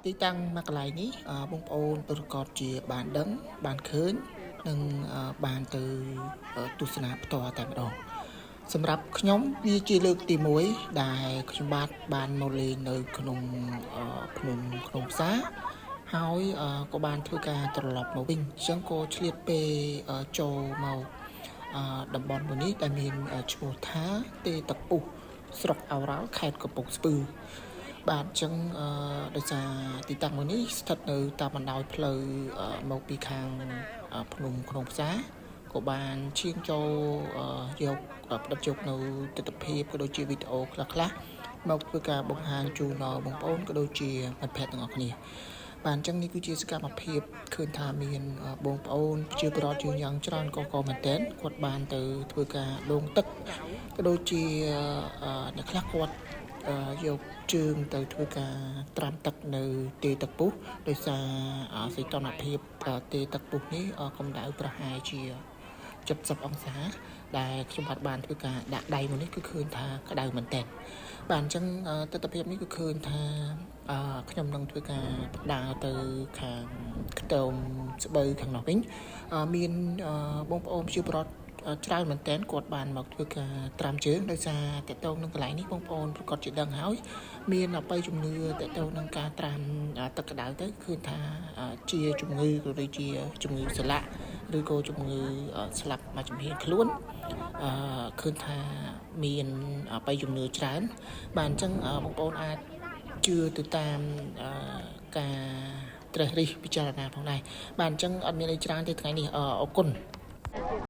ទីតាំងមកកន្លែងនេះបងប្អូនប្រកបជាបានដឹងបានឃើញនិងបានទៅទស្សនាផ្ទាល់តែម្ដងសម្រាប់ខ្ញុំវាជាលើកទី1ដែលខ្ញុំបានមកលេងនៅក្នុងភ្នំក្នុងផ្សារហើយក៏បានធ្វើការត្រឡប់មកវិញអញ្ចឹងក៏ឆ្លៀតពេលចូលមកតំបន់មួយនេះដែលមានឈ្មោះថាទេតពុះស្រុកអោរ៉ាល់ខេត្តកំពង់ស្ពឺបាទអញ្ចឹងដោយសារទីតាំងមួយនេះស្ថិតនៅតាមបណ្ដោយផ្លូវមកពីខាងភ្នំក្នុងផ្សារក៏បានឈានចូលយកផ្ដិតយកនៅទស្សនភាពក៏ដូចជាវីដេអូខ្លះៗមកធ្វើការបង្ហាញជូនដល់បងប្អូនក៏ដូចជាមិត្តភ័ក្តិទាំងអស់គ្នាបាទអញ្ចឹងនេះគឺជាសកម្មភាពឃើញថាមានបងប្អូនជាប្រវត្តិយើងយ៉ាងច្រើនក៏មែនទែនគាត់បានទៅធ្វើការដងទឹកក៏ដូចជាអ្នកខ្លះគាត់យកជើងទៅធ្វើការត្រាំទឹកនៅទេទឹកពុះដោយសារសីតុណ្ហភាពទេទឹកពុះនេះកម្ដៅប្រហែលជា70អង្សាដែលខ្ញុំបានធ្វើការដាក់ដៃមកនេះគឺឃើញថាក្តៅមែនទែនបាទអញ្ចឹងទស្សនភាពនេះគឺឃើញថាខ្ញុំនឹងធ្វើការដើរទៅខាងខ្ទមស្បូវខាងនោះវិញមានបងប្អូនជាប្រវត្តិច្រើនមែនទែនគាត់បានមកធ្វើការត្រាំជើងដោយសារតកតងនឹងកន្លែងនេះបងប្អូនប្រកាសជាដឹងហើយមានអបិយជំនឿតកតងនឹងការត្រាំទឹកក្តៅទៅឃើញថាជាជំងឺក៏ដូចជាជំងឺសន្លាក់ឬក៏ជំងឺស្លាប់មួយចំហៀងខ្លួនឃើញថាមានអបិយជំនឿច្រើនបាទអញ្ចឹងបងប្អូនអាចជឿទៅតាមការត្រេះរិះពិចារណាផងដែរបាទអញ្ចឹងអត់មានអីច្រើនទេថ្ងៃនេះអរគុណ